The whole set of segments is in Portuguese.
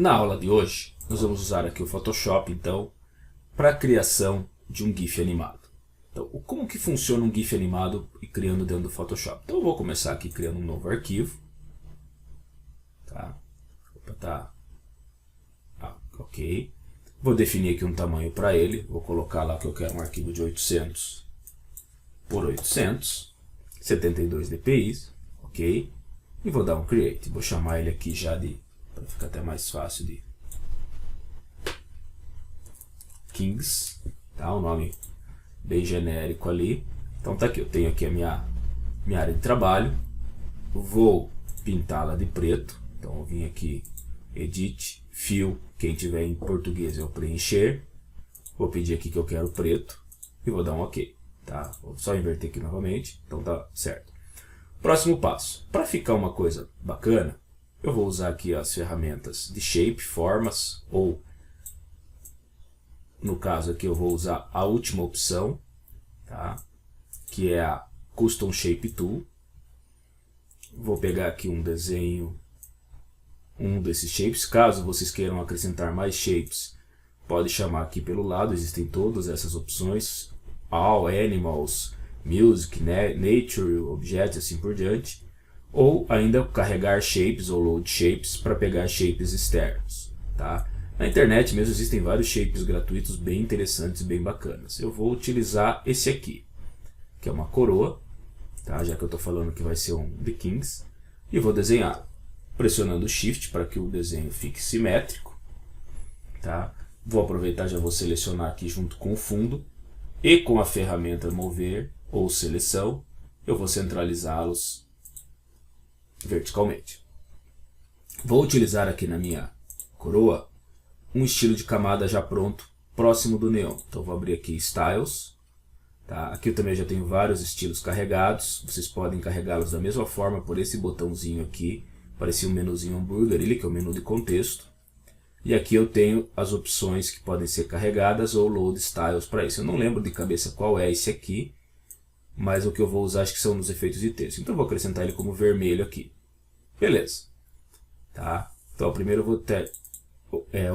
Na aula de hoje, nós vamos usar aqui o Photoshop, então, para a criação de um GIF animado. Então, como que funciona um GIF animado e criando dentro do Photoshop? Então, eu vou começar aqui criando um novo arquivo. Tá? Opa, ok. Vou definir aqui um tamanho para ele. Vou colocar lá que eu quero um arquivo de 800 por 800, 72 dpi, ok? E vou dar um Create. Vou chamar ele aqui já de, para ficar até mais fácil, de Kings, tá? Um nome bem genérico ali. Então tá aqui, eu tenho aqui a minha área de trabalho. Vou pintá-la de preto. Então eu vim aqui, Edit, Fill, quem tiver em português é o preencher. Vou pedir aqui que eu quero preto e vou dar um OK. Tá? Vou só inverter aqui novamente, então tá certo. Próximo passo, para ficar uma coisa bacana, eu vou usar aqui as ferramentas de Shape, Formas, ou no caso aqui eu vou usar a última opção, tá? Que é a Custom Shape Tool. Vou pegar aqui um desenho, um desses shapes. Caso vocês queiram acrescentar mais shapes, pode chamar aqui pelo lado, existem todas essas opções. All, Animals, Music, Nature, Objects, assim por diante. Ou ainda carregar shapes ou load shapes para pegar shapes externos. Tá? Na internet mesmo existem vários shapes gratuitos bem interessantes, bem bacanas. Eu vou utilizar esse aqui, que é uma coroa, tá? Já que eu estou falando que vai ser um The Kings. E vou desenhar pressionando Shift para que o desenho fique simétrico. Tá? Vou aproveitar, já vou selecionar aqui junto com o fundo. E com a ferramenta Mover ou Seleção, eu vou centralizá-los verticalmente. Vou utilizar aqui na minha coroa um estilo de camada já pronto, próximo do neon. Então vou abrir aqui Styles. Tá? Aqui eu também já tenho vários estilos carregados. Vocês podem carregá-los da mesma forma por esse botãozinho aqui. Parecia um menuzinho hambúrguer, ele que é o menu de contexto. E aqui eu tenho as opções que podem ser carregadas ou Load Styles para isso. Eu não lembro de cabeça qual é esse aqui, mas o que eu vou usar acho que são nos efeitos de texto. Então eu vou acrescentar ele como vermelho aqui. Beleza. Tá? Então primeiro eu vou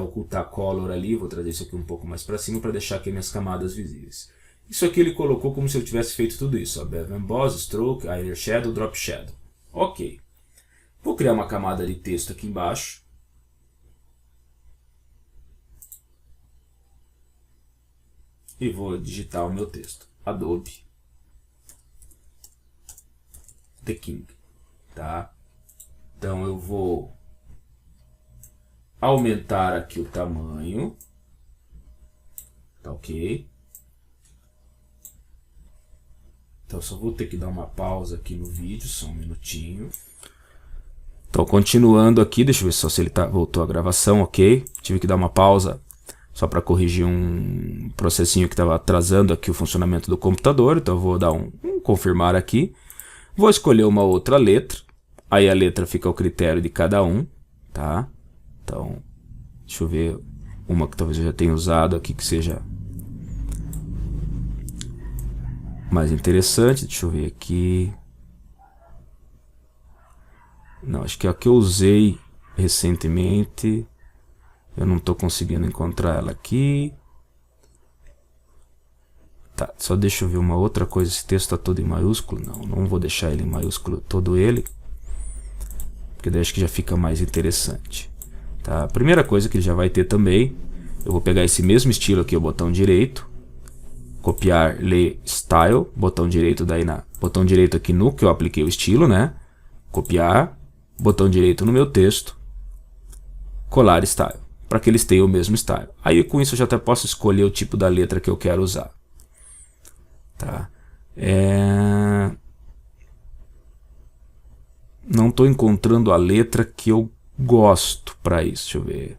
ocultar Color ali, vou trazer isso aqui um pouco mais para cima para deixar aqui minhas camadas visíveis. Isso aqui ele colocou como se eu tivesse feito tudo isso. Bevel Emboss, Stroke, Inner Shadow, Drop Shadow. Ok. Vou criar uma camada de texto aqui embaixo. E vou digitar o meu texto. Adobe The King. Tá? Então eu vou aumentar aqui o tamanho. Tá ok? Então só vou ter que dar uma pausa aqui no vídeo, só um minutinho. Então continuando aqui, deixa eu ver só se ele voltou a gravação, ok? Tive que dar uma pausa só para corrigir um processinho que estava atrasando aqui o funcionamento do computador. Então eu vou dar um confirmar aqui. Vou escolher uma outra letra. Aí a letra fica ao critério de cada um. Tá? Então, deixa eu ver uma que talvez eu já tenha usado aqui que seja mais interessante. Deixa eu ver aqui. Não, acho que é a que eu usei recentemente. Eu não estou conseguindo encontrar ela aqui. Tá, só deixa eu ver uma outra coisa. Esse texto está todo em maiúsculo. Não vou deixar ele em maiúsculo todo ele. Porque daí acho que já fica mais interessante. Tá, a primeira coisa que ele já vai ter também. Eu vou pegar esse mesmo estilo aqui, o botão direito. Copiar, ler, style. Botão direito daí botão direito aqui no que eu apliquei o estilo, né? Copiar. Botão direito no meu texto. Colar style. Para que eles tenham o mesmo style. Aí com isso eu já até posso escolher o tipo da letra que eu quero usar. Tá? Não estou encontrando a letra que eu gosto para isso. Deixa eu ver.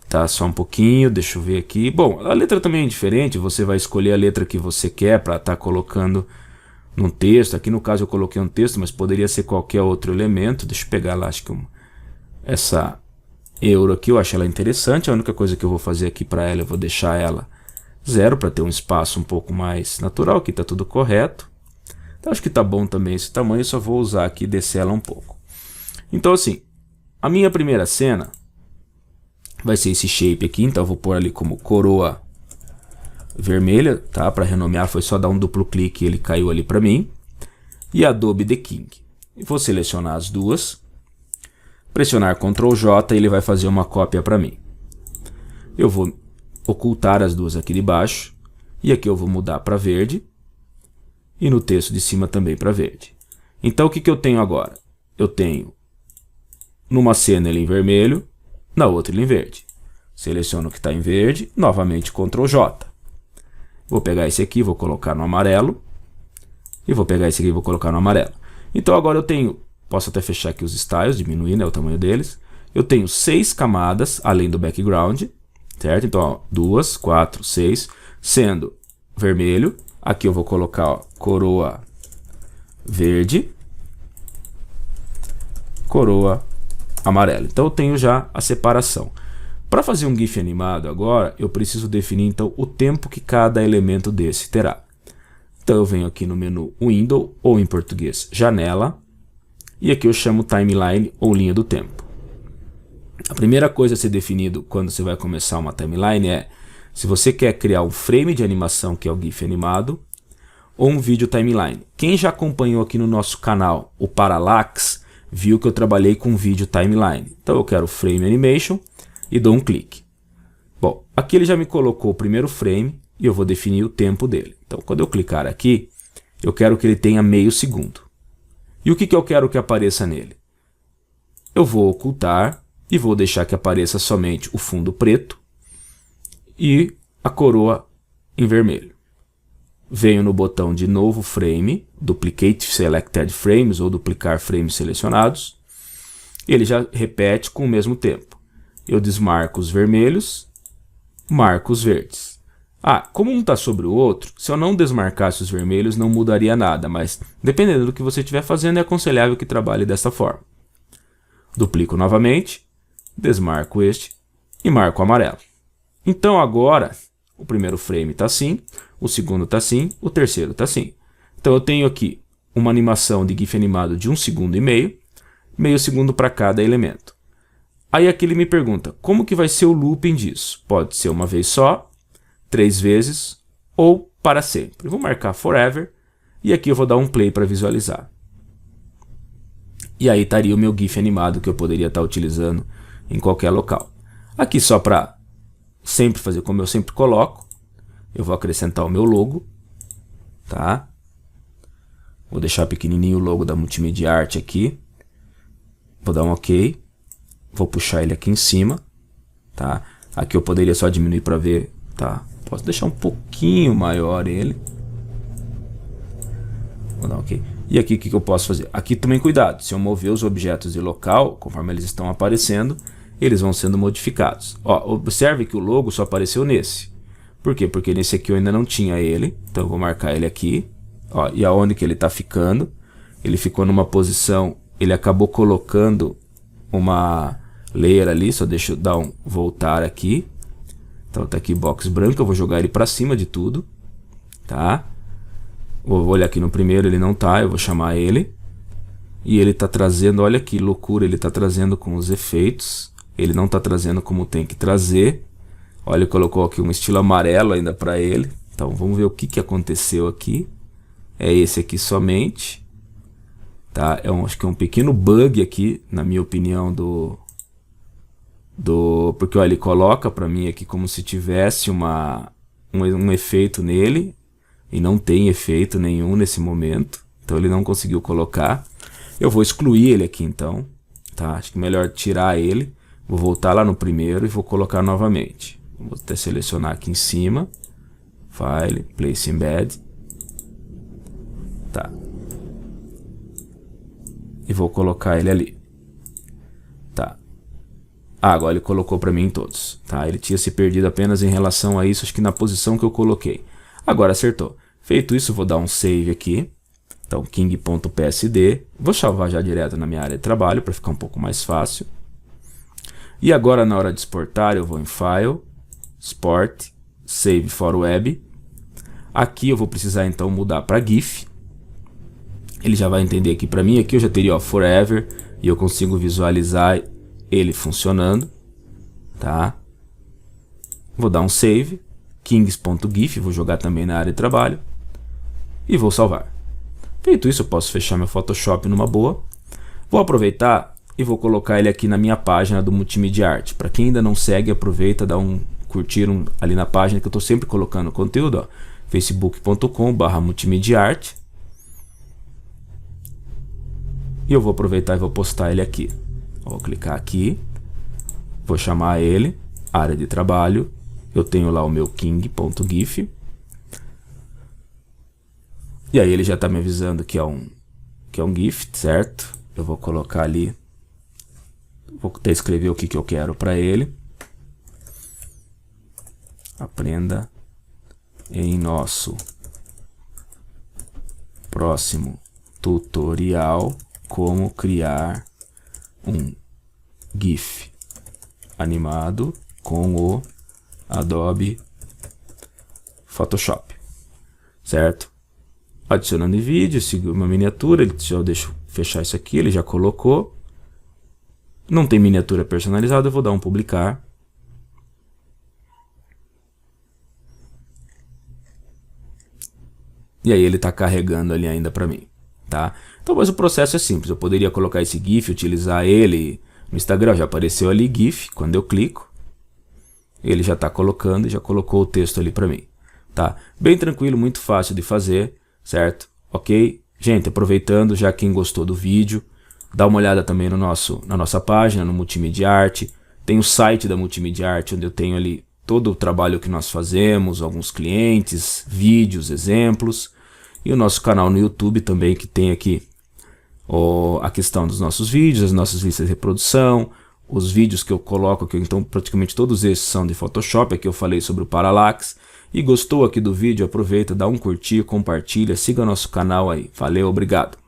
Tá, só um pouquinho, deixa eu ver aqui. Bom, a letra também é diferente. Você vai escolher a letra que você quer para estar colocando num texto. Aqui no caso eu coloquei um texto, mas poderia ser qualquer outro elemento. Deixa eu pegar lá, acho que essa euro aqui, eu acho ela interessante. A única coisa que eu vou fazer aqui para ela, eu vou deixar ela 0 para ter um espaço um pouco mais natural. Aqui está tudo correto. Então acho que está bom também esse tamanho, só vou usar aqui e descer ela um pouco. Então assim, a minha primeira cena vai ser esse shape aqui, então eu vou pôr ali como coroa vermelha, tá? Para renomear foi só dar um duplo clique e ele caiu ali para mim. E Adobe The King. Vou selecionar as duas, pressionar Ctrl J e ele vai fazer uma cópia para mim. Eu vou ocultar as duas aqui de baixo e aqui eu vou mudar para verde e no texto de cima também para verde. Então o que eu tenho agora? Eu tenho numa cena ele em vermelho, na outra ele em verde. Seleciono o que está em verde, novamente Ctrl J. Vou pegar esse aqui, vou colocar no amarelo. E vou pegar esse aqui e vou colocar no amarelo. Então agora eu tenho, posso até fechar aqui os styles, diminuir, né, o tamanho deles. Eu tenho 6 camadas, além do background, certo? Então, ó, 2, 4, 6, sendo vermelho. Aqui eu vou colocar, ó, coroa verde, coroa amarelo. Então eu tenho já a separação. Para fazer um GIF animado agora, eu preciso definir então o tempo que cada elemento desse terá. Então eu venho aqui no menu Window, ou em português, Janela, e aqui eu chamo Timeline ou linha do tempo. A primeira coisa a ser definido quando você vai começar uma timeline é se você quer criar um frame de animação, que é o GIF animado, ou um vídeo timeline. Quem já acompanhou aqui no nosso canal o Parallax, viu que eu trabalhei com vídeo timeline. Então eu quero frame animation e dou um clique. Bom, aqui ele já me colocou o primeiro frame e eu vou definir o tempo dele. Então quando eu clicar aqui, eu quero que ele tenha meio segundo. E o que eu quero que apareça nele? Eu vou ocultar e vou deixar que apareça somente o fundo preto e a coroa em vermelho. Venho no botão de novo frame, Duplicate Selected Frames ou duplicar frames selecionados. Ele já repete com o mesmo tempo. Eu desmarco os vermelhos, marco os verdes. Como um está sobre o outro, se eu não desmarcasse os vermelhos não mudaria nada, mas dependendo do que você estiver fazendo é aconselhável que trabalhe dessa forma. Duplico novamente, desmarco este e marco o amarelo. Então agora o primeiro frame está assim, o segundo está assim, o terceiro está assim. Então eu tenho aqui uma animação de GIF animado de 1,5 segundos, meio segundo para cada elemento. Aí aqui ele me pergunta, como que vai ser o looping disso? Pode ser uma vez só, 3 vezes ou para sempre. Eu vou marcar forever e aqui eu vou dar um play para visualizar. E aí estaria o meu GIF animado que eu poderia estar utilizando em qualquer local. Aqui só para sempre fazer como eu sempre coloco, eu vou acrescentar o meu logo, tá? Vou deixar pequenininho o logo da Multimedia Art aqui. Vou dar um OK. Vou puxar ele aqui em cima, tá? Aqui eu poderia só diminuir para ver, tá? Posso deixar um pouquinho maior ele. Vou dar OK. E aqui o que eu posso fazer? Aqui também cuidado, se eu mover os objetos de local, conforme eles estão aparecendo, eles vão sendo modificados. Ó, observe que o logo só apareceu nesse. Por quê? Porque nesse aqui eu ainda não tinha ele, então eu vou marcar ele aqui. Ó, e aonde que ele está ficando? Ele ficou numa posição, ele acabou colocando uma layer ali, só deixa eu dar um voltar aqui. Então tá aqui box branco, eu vou jogar ele para cima de tudo, tá? Vou olhar aqui no primeiro, ele não tá, eu vou chamar ele. E ele tá trazendo, olha que loucura, ele tá trazendo com os efeitos. Ele não tá trazendo como tem que trazer. Olha, ele colocou aqui um estilo amarelo ainda para ele. Então vamos ver o que aconteceu aqui. É esse aqui somente. Tá? Acho que é um pequeno bug aqui, na minha opinião, porque olha, ele coloca para mim aqui como se tivesse um efeito nele. E não tem efeito nenhum nesse momento. Então ele não conseguiu colocar. Eu vou excluir ele aqui então. Tá? Acho que é melhor tirar ele. Vou voltar lá no primeiro e vou colocar novamente. Vou até selecionar aqui em cima. File, Place Embed. Tá. E vou colocar ele ali. Tá. Agora ele colocou para mim em todos. Tá? Ele tinha se perdido apenas em relação a isso, acho que na posição que eu coloquei. Agora acertou. Feito isso, vou dar um save aqui. Então, king.psd. Vou salvar já direto na minha área de trabalho para ficar um pouco mais fácil. E agora, na hora de exportar, eu vou em File, Export, Save for Web. Aqui eu vou precisar então mudar para GIF. Ele já vai entender aqui para mim. Aqui eu já teria ó, Forever, e eu consigo visualizar ele funcionando, tá? Vou dar um save, kings.gif, vou jogar também na área de trabalho e vou salvar. Feito isso, eu posso fechar meu Photoshop numa boa. Vou aproveitar e vou colocar ele aqui na minha página do Multimídia Arte. Para quem ainda não segue, aproveita, dá um curtir ali na página que eu estou sempre colocando conteúdo, ó, facebook.com/multimediaarte. E eu vou aproveitar e vou postar ele aqui. Vou clicar aqui, vou chamar ele, área de trabalho. Eu tenho lá o meu king.gif. E aí ele já está me avisando que é um GIF, certo? Eu vou colocar ali, vou até escrever o que eu quero para ele. Aprenda em nosso próximo tutorial como criar um GIF animado com o Adobe Photoshop, certo? Adicionando em vídeo, sigo uma miniatura, eu deixo fechar isso aqui, ele já colocou. Não tem miniatura personalizada, eu vou dar um publicar. E aí ele está carregando ali ainda para mim, tá? Então, mas o processo é simples. Eu poderia colocar esse GIF, utilizar ele no Instagram. Já apareceu ali GIF, quando eu clico. Ele já está colocando e já colocou o texto ali para mim, tá? Bem tranquilo, muito fácil de fazer, certo? Ok? Gente, aproveitando, já quem gostou do vídeo, dá uma olhada também na nossa página, no Multimídia Arte. Tem o site da Multimídia Arte, onde eu tenho ali todo o trabalho que nós fazemos, alguns clientes, vídeos, exemplos. E o nosso canal no YouTube também, que tem aqui a questão dos nossos vídeos, as nossas listas de reprodução, os vídeos que eu coloco aqui. Então praticamente todos esses são de Photoshop. Aqui eu falei sobre o Parallax. E gostou aqui do vídeo? Aproveita, dá um curtir, compartilha, siga nosso canal aí. Valeu, obrigado!